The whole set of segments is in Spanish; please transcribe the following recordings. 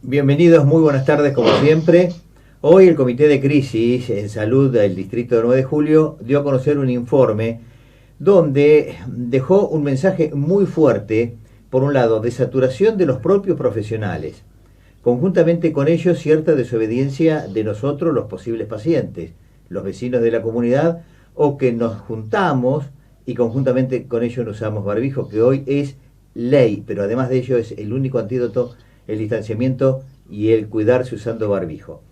Bienvenidos, muy buenas tardes como siempre. Hoy el Comité de Crisis en Salud del Distrito de 9 de Julio dio a conocer un informe donde dejó un mensaje muy fuerte, por un lado, de saturación de los propios profesionales, conjuntamente con ello cierta desobediencia de nosotros, los posibles pacientes, los vecinos de la comunidad, o que nos juntamos y conjuntamente con ello no usamos barbijo, que hoy es ley, pero además de ello es el único antídoto, el distanciamiento y el cuidarse usando barbijo.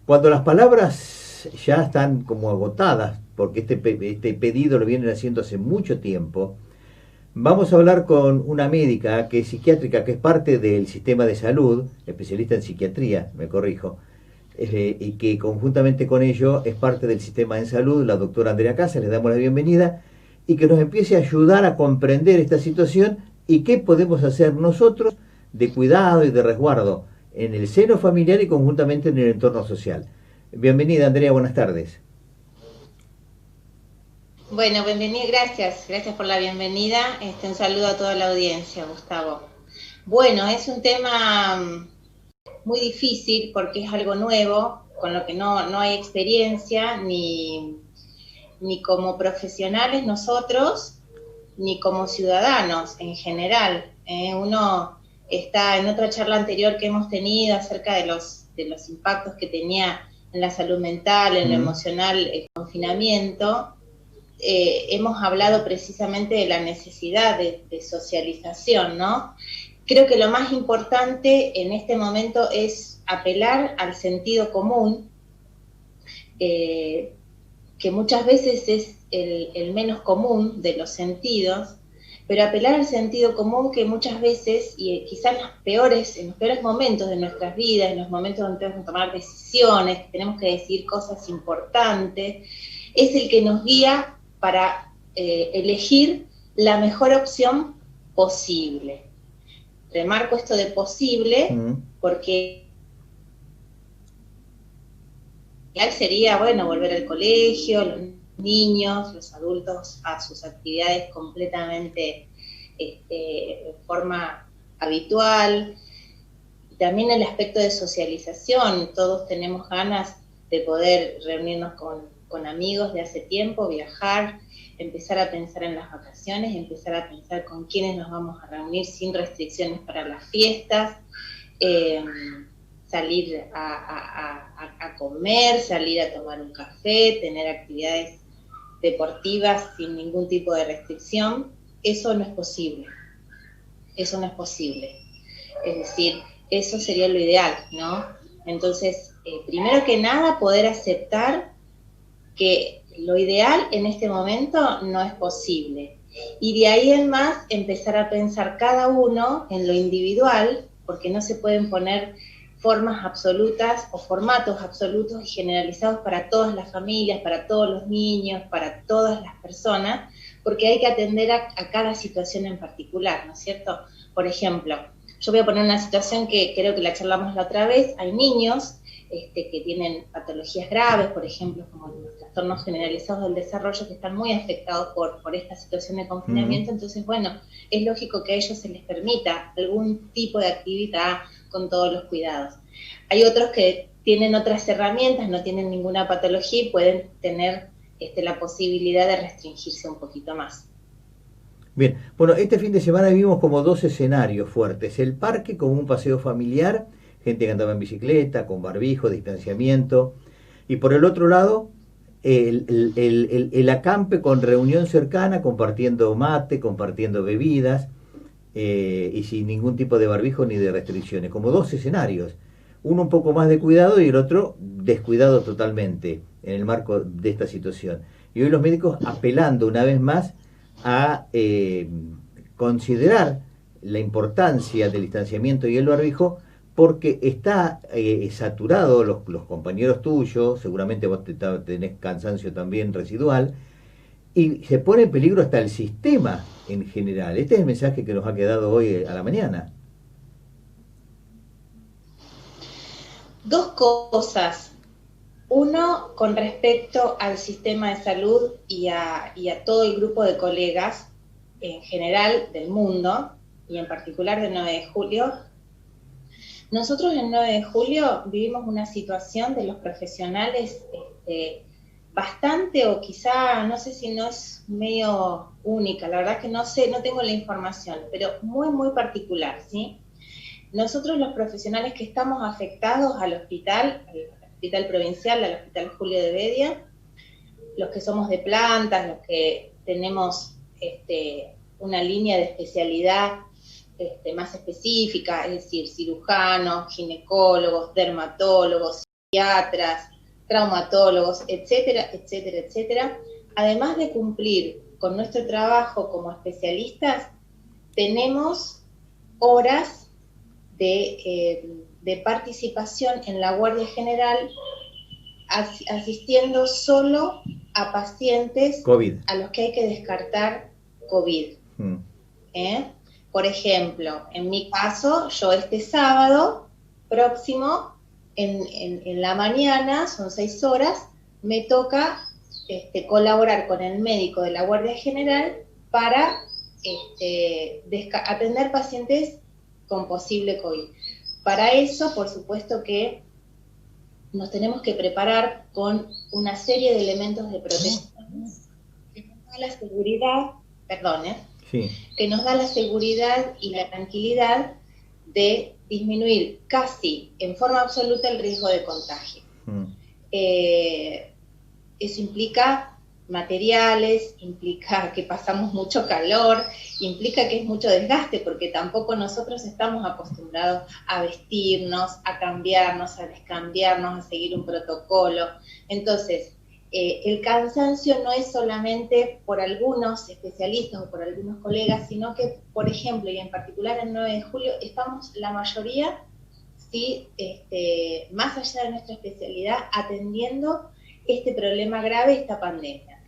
Cuando las palabras ya están como agotadas, porque este pedido lo vienen haciendo hace mucho tiempo, vamos a hablar con una médica que es psiquiátrica, que es parte del sistema de salud, especialista en psiquiatría, me corrijo, y que conjuntamente con ello es parte del sistema de salud, la doctora Andrea Casas, le damos la bienvenida, y que nos empiece a ayudar a comprender esta situación y qué podemos hacer nosotros de cuidado y de resguardo en el seno familiar y conjuntamente en el entorno social. Bienvenida Andrea, buenas tardes. Bueno, bienvenido, gracias por la bienvenida. Un saludo a toda la audiencia, Gustavo. Bueno, es un tema muy difícil porque es algo nuevo, con lo que no hay experiencia, ni como profesionales nosotros, ni como ciudadanos en general. Uno está en otra charla anterior que hemos tenido acerca de los impactos que tenía en la salud mental, en lo emocional, el confinamiento. Hemos hablado precisamente de la necesidad de socialización, ¿no? Creo que lo más importante en este momento es apelar al sentido común, que muchas veces es el menos común de los sentidos, pero apelar al sentido común que muchas veces, y quizás en los peores momentos de nuestras vidas, en los momentos donde tenemos que tomar decisiones, que tenemos que decir cosas importantes, es el que nos guía para elegir la mejor opción posible. Remarco esto de posible porque sería, bueno, volver al colegio, los niños, los adultos a sus actividades completamente de forma habitual. También el aspecto de socialización, todos tenemos ganas de poder reunirnos con amigos de hace tiempo, viajar, empezar a pensar en las vacaciones, empezar a pensar con quiénes nos vamos a reunir sin restricciones para las fiestas, salir a comer, salir a tomar un café, tener actividades deportivas sin ningún tipo de restricción. Eso no es posible. Eso no es posible. Es decir, eso sería lo ideal, ¿no? Entonces, primero que nada, poder aceptar que lo ideal en este momento no es posible. Y de ahí en más, empezar a pensar cada uno en lo individual, porque no se pueden poner formas absolutas o formatos absolutos y generalizados para todas las familias, para todos los niños, para todas las personas, porque hay que atender a cada situación en particular, ¿no es cierto? Por ejemplo, yo voy a poner una situación que creo que la charlamos la otra vez. Hay niños que tienen patologías graves, por ejemplo, como los trastornos generalizados del desarrollo, que están muy afectados por esta situación de confinamiento. Entonces, bueno, es lógico que a ellos se les permita algún tipo de actividad con todos los cuidados. Hay otros que tienen otras herramientas, no tienen ninguna patología y pueden tener la posibilidad de restringirse un poquito más. Bien, bueno, este fin de semana vimos como dos escenarios fuertes. El parque como un paseo familiar, gente que andaba en bicicleta, con barbijo, distanciamiento. Y por el otro lado, el acampe con reunión cercana, compartiendo mate, compartiendo bebidas, y sin ningún tipo de barbijo ni de restricciones. Como dos escenarios. Uno un poco más de cuidado y el otro descuidado totalmente en el marco de esta situación. Y hoy los médicos apelando una vez más a considerar la importancia del distanciamiento y el barbijo porque está saturado los compañeros tuyos, seguramente vos tenés cansancio también residual, y se pone en peligro hasta el sistema en general. Este es el mensaje que nos ha quedado hoy a la mañana. Dos cosas. Uno, con respecto al sistema de salud y a todo el grupo de colegas en general del mundo, y en particular del 9 de julio, Nosotros en 9 de julio vivimos una situación de los profesionales bastante, o quizá, no sé si no es medio única, la verdad que no sé, no tengo la información, pero muy, muy particular, ¿sí? Nosotros los profesionales que estamos afectados al hospital provincial, al Hospital Julio de Bedia, los que somos de plantas, los que tenemos una línea de especialidad más específica, es decir, cirujanos, ginecólogos, dermatólogos, psiquiatras, traumatólogos, etcétera, etcétera, etcétera. Además de cumplir con nuestro trabajo como especialistas, tenemos horas de participación en la Guardia General asistiendo solo a pacientes COVID. a los que hay que descartar COVID. Por ejemplo, en mi caso, yo este sábado próximo, en la mañana, son 6 horas, me toca colaborar con el médico de la Guardia General para atender pacientes con posible COVID. Para eso, por supuesto que nos tenemos que preparar con una serie de elementos de protección que nos da la seguridad, que nos da la seguridad y la tranquilidad de disminuir casi en forma absoluta el riesgo de contagio. Eso implica materiales, implica que pasamos mucho calor, implica que es mucho desgaste, porque tampoco nosotros estamos acostumbrados a vestirnos, a cambiarnos, a descambiarnos, a seguir un protocolo. Entonces, el cansancio no es solamente por algunos especialistas o por algunos colegas, sino que, por ejemplo, y en particular el 9 de julio, estamos la mayoría, ¿sí? Más allá de nuestra especialidad, atendiendo este problema grave, esta pandemia.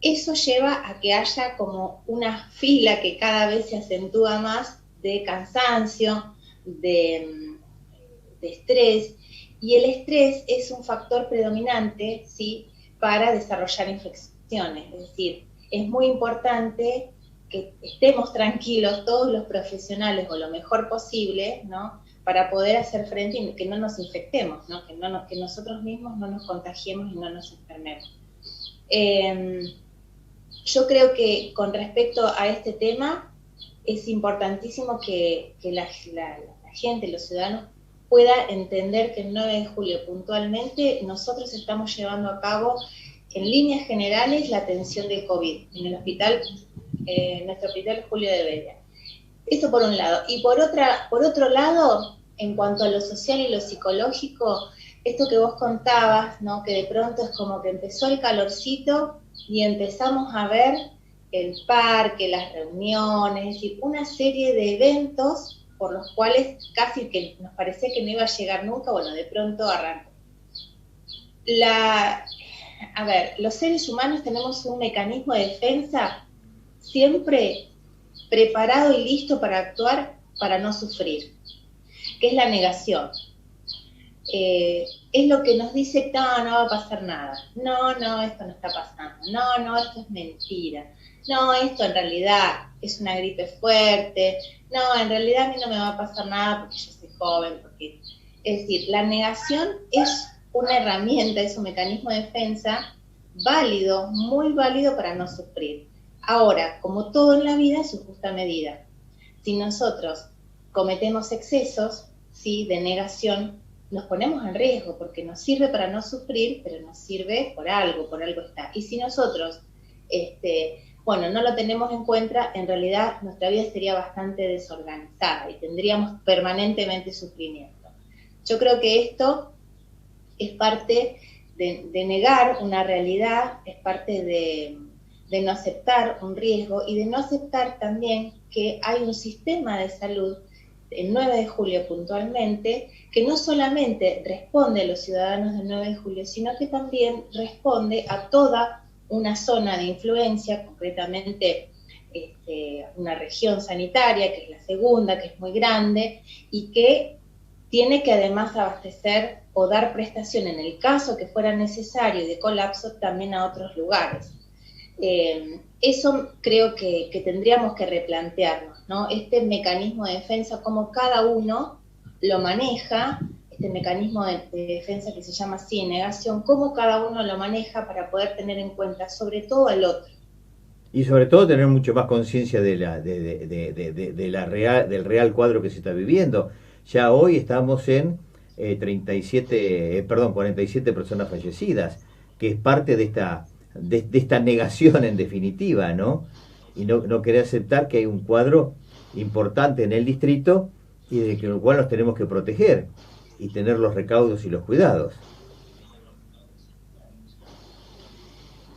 Eso lleva a que haya como una fila que cada vez se acentúa más de cansancio, de estrés, y el estrés es un factor predominante, ¿sí?, para desarrollar infecciones. Es decir, es muy importante que estemos tranquilos todos los profesionales o lo mejor posible, ¿no?, para poder hacer frente y que no nos infectemos, ¿no?, que nosotros mismos no nos contagiemos y no nos enfermemos. Yo creo que con respecto a este tema es importantísimo que la gente, los ciudadanos, pueda entender que el 9 de julio puntualmente nosotros estamos llevando a cabo en líneas generales la atención del COVID en el hospital, nuestro hospital Julio de Bedia. Eso por un lado. Y por otro lado, en cuanto a lo social y lo psicológico, esto que vos contabas, ¿no?, que de pronto es como que empezó el calorcito y empezamos a ver el parque, las reuniones, es decir, una serie de eventos por los cuales casi que nos parecía que no iba a llegar nunca, bueno, de pronto arrancó. A ver, los seres humanos tenemos un mecanismo de defensa siempre preparado y listo para actuar, para no sufrir, que es la negación. Es lo que nos dice, no va a pasar nada, no, esto no está pasando, no, esto es mentira, no, esto en realidad es una gripe fuerte, no, en realidad a mí no me va a pasar nada porque yo soy joven, es decir, la negación es una herramienta, es un mecanismo de defensa válido, muy válido para no sufrir. Ahora, como todo en la vida, en su justa medida. Si nosotros cometemos excesos, ¿sí?, de negación, nos ponemos en riesgo, porque nos sirve para no sufrir, pero nos sirve por algo está. Y si nosotros, no lo tenemos en cuenta, en realidad nuestra vida sería bastante desorganizada y tendríamos permanentemente sufrimiento. Yo creo que esto es parte de negar una realidad, es parte de no aceptar un riesgo y de no aceptar también que hay un sistema de salud, el 9 de julio puntualmente, que no solamente responde a los ciudadanos del 9 de julio, sino que también responde a toda una zona de influencia, concretamente una región sanitaria, que es la segunda, que es muy grande, y que tiene que además abastecer o dar prestación en el caso que fuera necesario de colapso también a otros lugares. Eso creo que tendríamos que replantearnos, ¿no? Este mecanismo de defensa, como cada uno lo maneja, este mecanismo de defensa que se llama así, negación, cómo cada uno lo maneja para poder tener en cuenta sobre todo al otro. Y sobre todo tener mucho más conciencia del real cuadro que se está viviendo. Ya hoy estamos en 47 personas fallecidas, que es parte de esta negación en definitiva, ¿no? Y no querer aceptar que hay un cuadro importante en el distrito y de que el cual nos tenemos que proteger y tener los recaudos y los cuidados.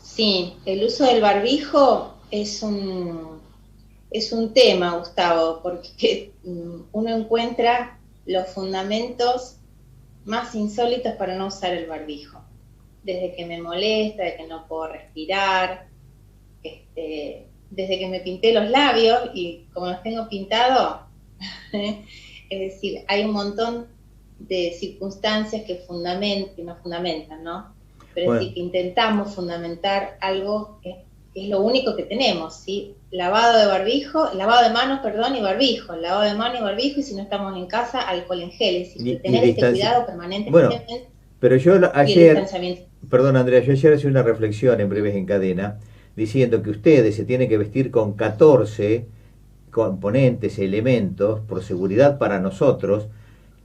Sí, el uso del barbijo es un tema, Gustavo, porque uno encuentra los fundamentos más insólitos para no usar el barbijo. Desde que me molesta, de que no puedo respirar, desde que me pinté los labios y como los tengo pintados, es decir, hay un montón de circunstancias que nos fundamentan, ¿no? Pero Bueno, es decir, que intentamos fundamentar algo que es lo único que tenemos, ¿sí? Lavado de manos, perdón, y barbijo, lavado de manos y barbijo, y si no estamos en casa, alcohol en gel, es decir, tener este cuidado bueno, permanentemente pero yo y el ayer, distanciamiento. perdón Andrea, yo ayer hice una reflexión en Breves en Cadena, diciendo que ustedes se tienen que vestir con 14 componentes, elementos, por seguridad para nosotros,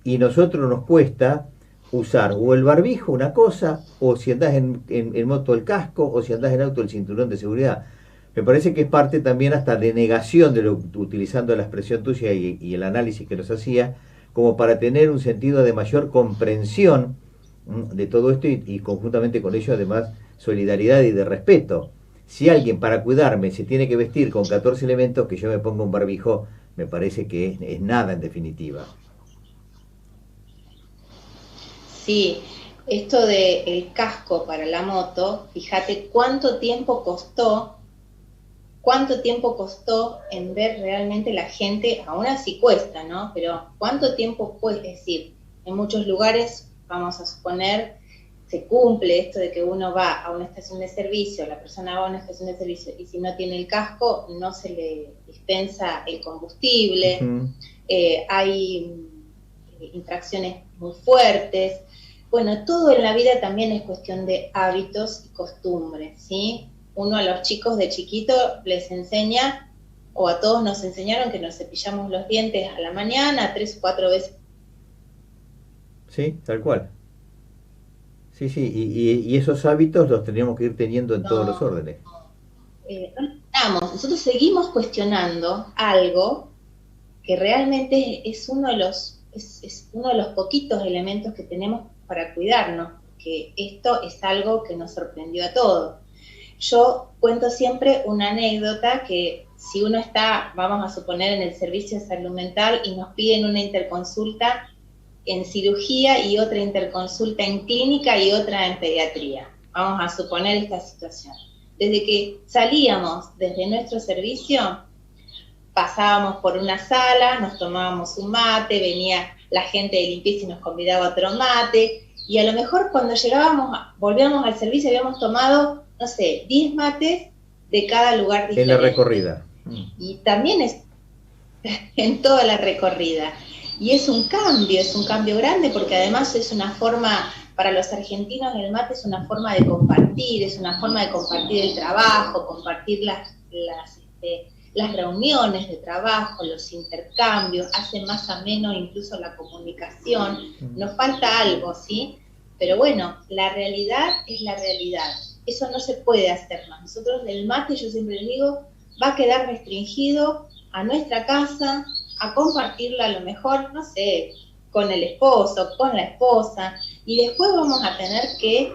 y nosotros nos cuesta usar o el barbijo, una cosa, o si andás en moto el casco, o si andás en auto el cinturón de seguridad. Me parece que es parte también hasta de negación, utilizando la expresión tuya y el análisis que nos hacía, como para tener un sentido de mayor comprensión de todo esto y conjuntamente con ello además solidaridad y de respeto. Si alguien para cuidarme se tiene que vestir con 14 elementos, que yo me ponga un barbijo, me parece que es nada en definitiva. Sí, esto del casco para la moto, fíjate cuánto tiempo costó en ver realmente la gente, aún así cuesta, ¿no? Pero cuánto tiempo es decir, en muchos lugares, vamos a suponer, se cumple esto de que uno va a una estación de servicio, la persona va a una estación de servicio y si no tiene el casco no se le dispensa el combustible, hay infracciones muy fuertes. Bueno, todo en la vida también es cuestión de hábitos y costumbres, ¿sí? Uno a los chicos de chiquito les enseña, o a todos nos enseñaron que nos cepillamos los dientes a la mañana 3 o 4 veces. Sí, tal cual. Sí, sí, y esos hábitos los teníamos que ir teniendo en todos los No, órdenes. nosotros seguimos cuestionando algo que realmente es uno de los poquitos elementos que tenemos para cuidarnos, que esto es algo que nos sorprendió a todos. Yo cuento siempre una anécdota que si uno está, vamos a suponer, en el servicio de salud mental y nos piden una interconsulta en cirugía y otra interconsulta en clínica y otra en pediatría. Vamos a suponer esta situación. Desde que salíamos desde nuestro servicio, pasábamos por una sala, nos tomábamos un mate, venía la gente de limpieza y nos convidaba a otro mate, y a lo mejor cuando volvíamos al servicio habíamos tomado, no sé, 10 mates de cada lugar diferente. En la recorrida. Y también es en toda la recorrida. Y es un cambio grande, porque además es una forma, para los argentinos el mate es una forma de compartir, es una forma de compartir el trabajo, compartir las reuniones de trabajo, los intercambios, hace más ameno incluso la comunicación. Nos falta algo, ¿sí? Pero bueno, la realidad es la realidad. Eso no se puede hacer más. Nosotros el mate, yo siempre les digo, va a quedar restringido a nuestra casa, a compartirla a lo mejor, no sé, con el esposo, con la esposa, y después vamos a tener que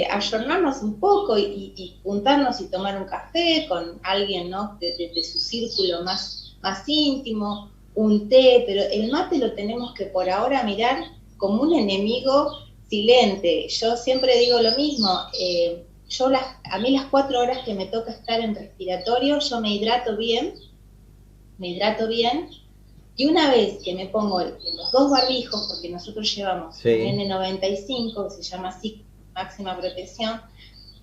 ayornarnos un poco y juntarnos y tomar un café con alguien, ¿no? de su círculo más íntimo, un té, pero el mate lo tenemos que por ahora mirar como un enemigo silente. Yo siempre digo lo mismo, a mí las 4 horas que me toca estar en respiratorio, yo me hidrato bien, y una vez que me pongo los 2 barbijos, porque nosotros llevamos un N95, que se llama así, máxima protección,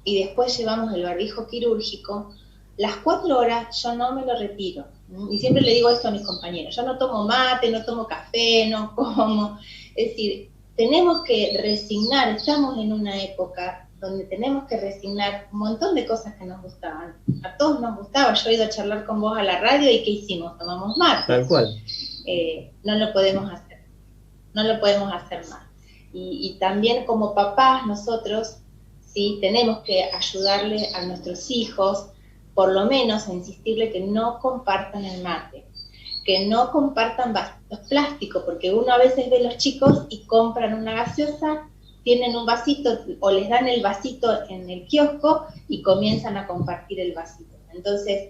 y después llevamos el barbijo quirúrgico, las 4 horas yo no me lo retiro. Y siempre le digo esto a mis compañeros, yo no tomo mate, no tomo café, no como. Es decir, tenemos que resignar, estamos en una época donde tenemos que resignar un montón de cosas que nos gustaban. A todos nos gustaba, yo he ido a charlar con vos a la radio y ¿qué hicimos? Tomamos mate. Tal cual. No lo podemos hacer, no lo podemos hacer más. Y también como papás nosotros, ¿sí? Tenemos que ayudarle a nuestros hijos, por lo menos a insistirle que no compartan el mate, que no compartan vasitos plásticos, porque uno a veces ve a los chicos y compran una gaseosa, tienen un vasito o les dan el vasito en el kiosco y comienzan a compartir el vasito. Entonces,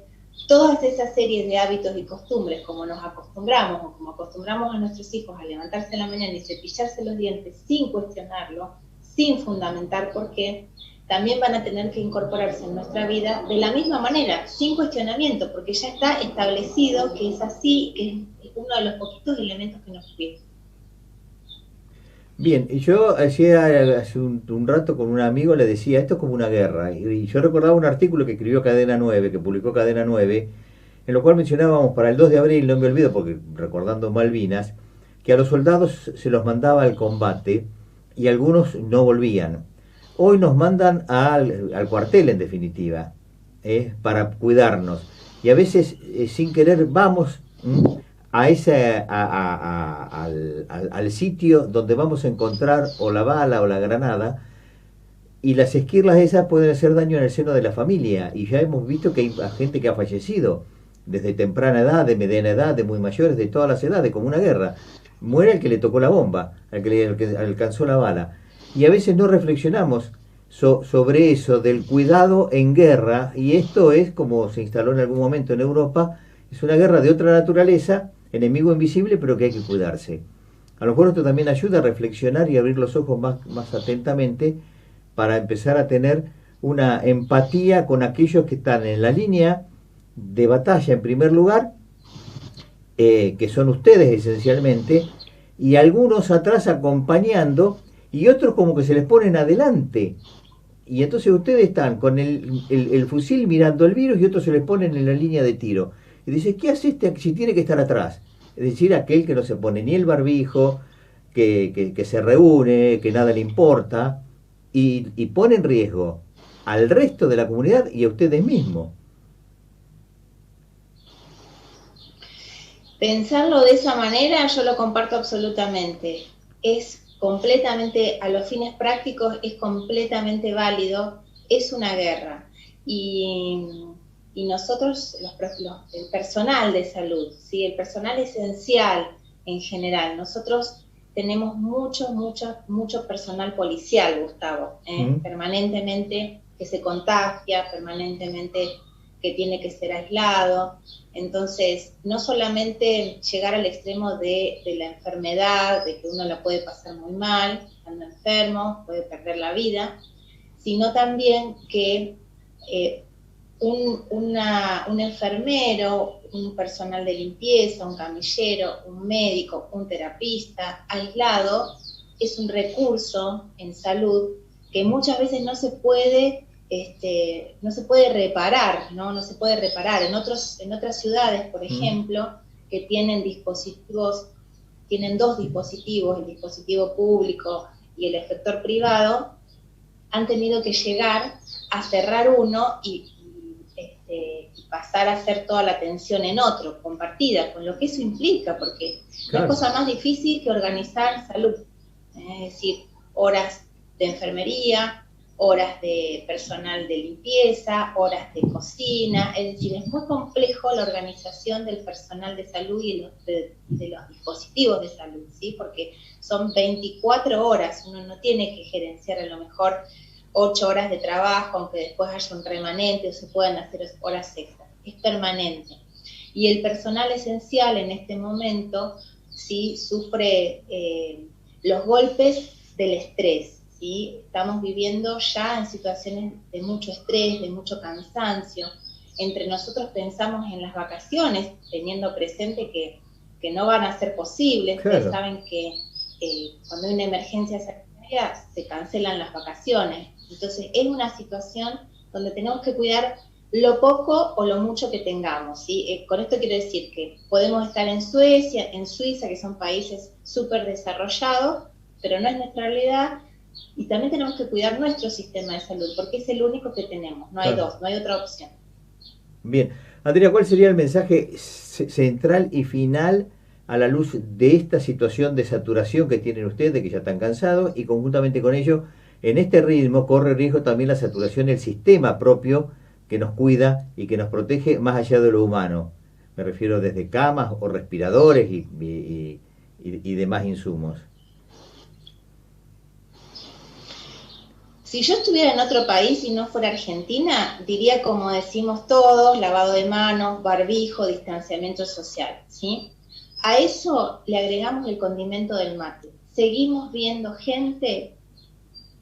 todas esas series de hábitos y costumbres, como nos acostumbramos o como acostumbramos a nuestros hijos a levantarse en la mañana y cepillarse los dientes sin cuestionarlo, sin fundamentar por qué, también van a tener que incorporarse en nuestra vida de la misma manera, sin cuestionamiento, porque ya está establecido que es así, que es uno de los poquitos elementos que nos cuidan. Bien, yo hace un rato con un amigo le decía, esto es como una guerra, y yo recordaba un artículo que escribió Cadena 9, que publicó Cadena 9, en lo cual mencionábamos para el 2 de abril, no me olvido porque recordando Malvinas, que a los soldados se los mandaba al combate y algunos no volvían. Hoy nos mandan al cuartel en definitiva, para cuidarnos, y a veces sin querer vamos a al sitio donde vamos a encontrar o la bala o la granada, y las esquirlas esas pueden hacer daño en el seno de la familia, y ya hemos visto que hay gente que ha fallecido desde temprana edad, de mediana edad, de muy mayores, de todas las edades, como una guerra. Muere el que le tocó la bomba, el que alcanzó la bala. Y a veces no reflexionamos sobre eso del cuidado en guerra, y esto es como se instaló en algún momento en Europa, es una guerra de otra naturaleza, enemigo invisible, pero que hay que cuidarse. A lo mejor esto también ayuda a reflexionar y abrir los ojos más atentamente para empezar a tener una empatía con aquellos que están en la línea de batalla en primer lugar, que son ustedes esencialmente, y algunos atrás acompañando, y otros como que se les ponen adelante. Y entonces ustedes están con el fusil mirando el virus y otros se les ponen en la línea de tiro. Y dice, ¿qué hace este si tiene que estar atrás? Es decir, aquel que no se pone ni el barbijo, que se reúne, que nada le importa, y pone en riesgo al resto de la comunidad y a ustedes mismos. Pensarlo de esa manera yo lo comparto absolutamente. Es completamente, a los fines prácticos, es completamente válido, es una guerra. Y nosotros, el personal de salud, ¿sí? El personal esencial en general, nosotros tenemos mucho personal policial, Gustavo, permanentemente que se contagia, permanentemente que tiene que ser aislado. Entonces, no solamente llegar al extremo de la enfermedad, de que uno la puede pasar muy mal, estando enfermo, puede perder la vida, sino también que un enfermero, un personal de limpieza, un camillero, un médico, un terapista aislado, es un recurso en salud que muchas veces no se puede reparar, ¿no? No se puede reparar. En otras ciudades, por ejemplo, que tienen dos dispositivos, el dispositivo público y el efector privado, han tenido que llegar a cerrar uno y pasar a hacer toda la atención en otro, compartida, con lo que eso implica, porque claro, no es cosa más difícil que organizar salud, es decir, horas de enfermería, horas de personal de limpieza, horas de cocina, es decir, es muy complejo la organización del personal de salud y de los dispositivos de salud, ¿sí? Porque son 24 horas, uno no tiene que gerenciar a lo mejor 8 horas de trabajo, aunque después haya un remanente o se puedan hacer horas extras, es permanente. Y el personal esencial en este momento, ¿sí? Sufre los golpes del estrés, ¿sí? Estamos viviendo ya en situaciones de mucho estrés, de mucho cansancio. Entre nosotros pensamos en las vacaciones, teniendo presente que no van a ser posibles. Claro. Ustedes saben que cuando hay una emergencia sanitaria se cancelan las vacaciones. Entonces es una situación donde tenemos que cuidar lo poco o lo mucho que tengamos, ¿sí? Con esto quiero decir que podemos estar en Suecia, en Suiza, que son países súper desarrollados, pero no es nuestra realidad, y también tenemos que cuidar nuestro sistema de salud, porque es el único que tenemos, no hay Claro. dos, no hay otra opción. Bien. Andrea, ¿cuál sería el mensaje central y final a la luz de esta situación de saturación que tienen ustedes, de que ya están cansados, y conjuntamente con ello, en este ritmo corre riesgo también la saturación del sistema propio que nos cuida y que nos protege más allá de lo humano? Me refiero desde camas o respiradores y demás insumos. Si yo estuviera en otro país y no fuera Argentina, diría como decimos todos, lavado de manos, barbijo, distanciamiento social, ¿sí? A eso le agregamos el condimento del mate. Seguimos viendo gente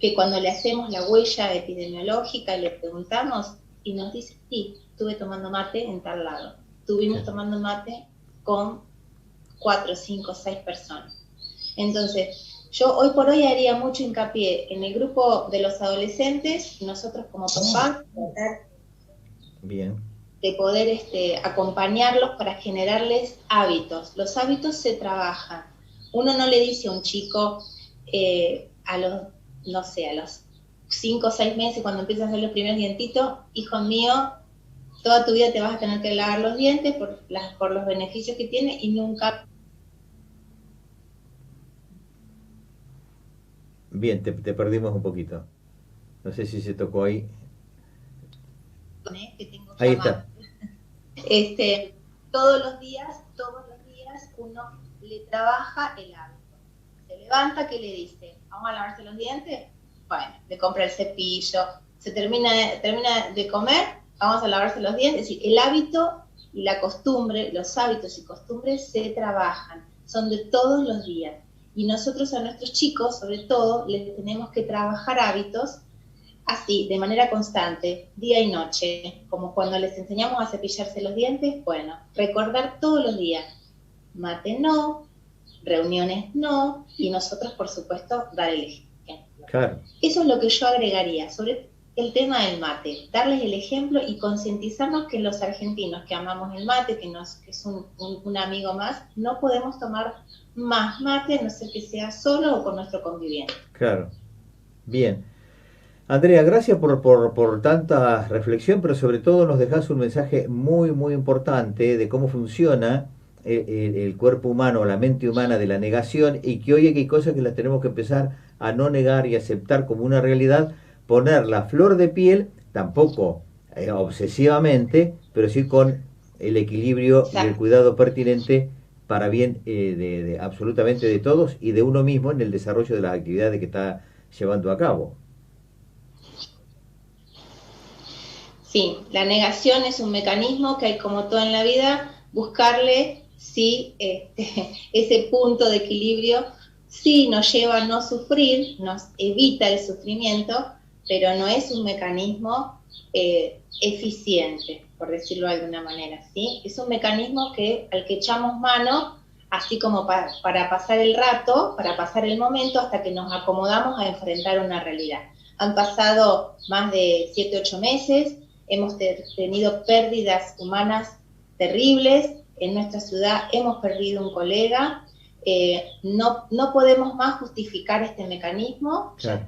que cuando le hacemos la huella epidemiológica y le preguntamos y nos dice, sí, estuve tomando mate en tal lado. Estuvimos tomando mate con 4, 5, 6 personas. Entonces, yo hoy por hoy haría mucho hincapié en el grupo de los adolescentes, nosotros como papás, tratar Bien. de poder acompañarlos para generarles hábitos. Los hábitos se trabajan. Uno no le dice a un chico a los, no sé, a los 5 o 6 meses, cuando empiezan a hacer los primeros dientitos, hijo mío, toda tu vida te vas a tener que lavar los dientes por los beneficios que tiene y nunca... Bien, te perdimos un poquito. No sé si se tocó ahí. Que tengo Ahí llamado. está. Todos los días uno le trabaja el hábito. Se levanta, ¿qué le dice? ¿Vamos a lavarse los dientes? Bueno, le compra el cepillo, se termina de comer, vamos a lavarse los dientes. Es decir, el hábito y la costumbre, los hábitos y costumbres se trabajan, son de todos los días. Y nosotros a nuestros chicos, sobre todo, les tenemos que trabajar hábitos así, de manera constante, día y noche, como cuando les enseñamos a cepillarse los dientes, bueno, recordar todos los días, mate no, reuniones no, y nosotros, por supuesto, dar el ejemplo. Claro. Eso es lo que yo agregaría sobre el tema del mate, darles el ejemplo y concientizarnos que los argentinos que amamos el mate, que es un amigo más, no podemos tomar más mate, a no ser que sea solo o con nuestro conviviente. Claro. Bien. Andrea, gracias por tanta reflexión, pero sobre todo nos dejas un mensaje muy, muy importante de cómo funciona el cuerpo humano, la mente humana de la negación, y que hoy hay cosas que las tenemos que empezar a no negar y aceptar como una realidad, poner la flor de piel, tampoco obsesivamente, pero sí con el equilibrio y el cuidado pertinente para bien de absolutamente de todos y de uno mismo en el desarrollo de las actividades que está llevando a cabo. Sí, la negación es un mecanismo que hay, como todo en la vida, buscarle sí, ese punto de equilibrio, sí nos lleva a no sufrir, nos evita el sufrimiento, pero no es un mecanismo eficiente, por decirlo de alguna manera, ¿sí? Es un mecanismo al que echamos mano, así como para pasar el rato, para pasar el momento, hasta que nos acomodamos a enfrentar una realidad. Han pasado más de 7, 8 meses, hemos tenido pérdidas humanas terribles, en nuestra ciudad hemos perdido un colega, no podemos más justificar este mecanismo, claro.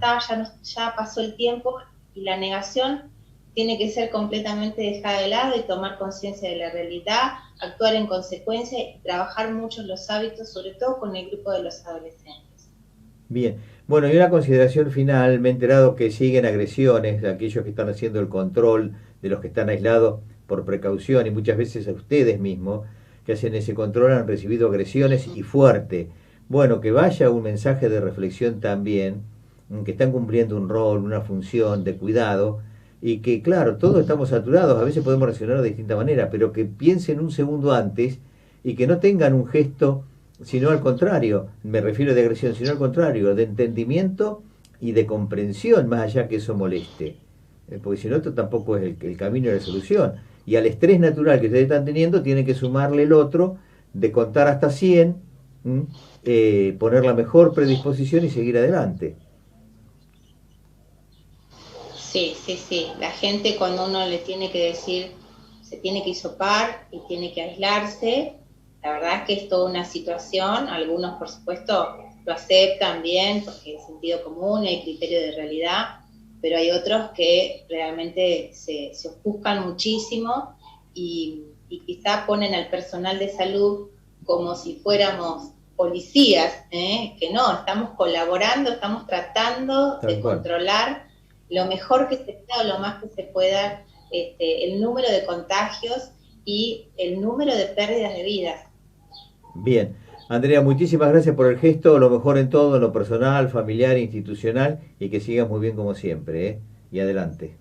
Ya pasó el tiempo y la negación tiene que ser completamente dejada de lado y tomar conciencia de la realidad, actuar en consecuencia y trabajar mucho los hábitos, sobre todo con el grupo de los adolescentes. Bien, bueno, y una consideración final, me he enterado que siguen agresiones de aquellos que están haciendo el control de los que están aislados por precaución, y muchas veces a ustedes mismos que hacen ese control han recibido agresiones y fuerte. Bueno, que vaya un mensaje de reflexión también, que están cumpliendo un rol, una función de cuidado, y que claro, todos estamos saturados, a veces podemos reaccionar de distinta manera, pero que piensen un segundo antes y que no tengan un gesto, sino al contrario, me refiero de agresión, sino al contrario, de entendimiento y de comprensión, más allá que eso moleste. Porque si no, esto tampoco es el camino de la solución. Y al estrés natural que ustedes están teniendo, tiene que sumarle el otro de contar hasta 100, poner la mejor predisposición y seguir adelante. Sí, sí, sí. La gente cuando uno le tiene que decir, se tiene que hisopar y tiene que aislarse, la verdad es que es toda una situación. Algunos, por supuesto, lo aceptan bien porque es sentido común y hay criterio de realidad, pero hay otros que realmente se ofuscan muchísimo y quizá ponen al personal de salud como si fuéramos policías, ¿eh? Que no, estamos colaborando, estamos tratando Tal de cual. controlar lo mejor que se pueda o lo más que se pueda el número de contagios y el número de pérdidas de vidas. Bien. Andrea, muchísimas gracias por el gesto, lo mejor en todo, en lo personal, familiar, institucional, y que sigas muy bien como siempre, ¿eh? Y adelante.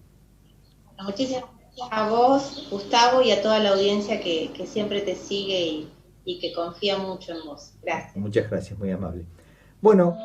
Muchísimas gracias a vos, Gustavo, y a toda la audiencia que siempre te sigue y que confía mucho en vos. Gracias. Muchas gracias, muy amable. Bueno,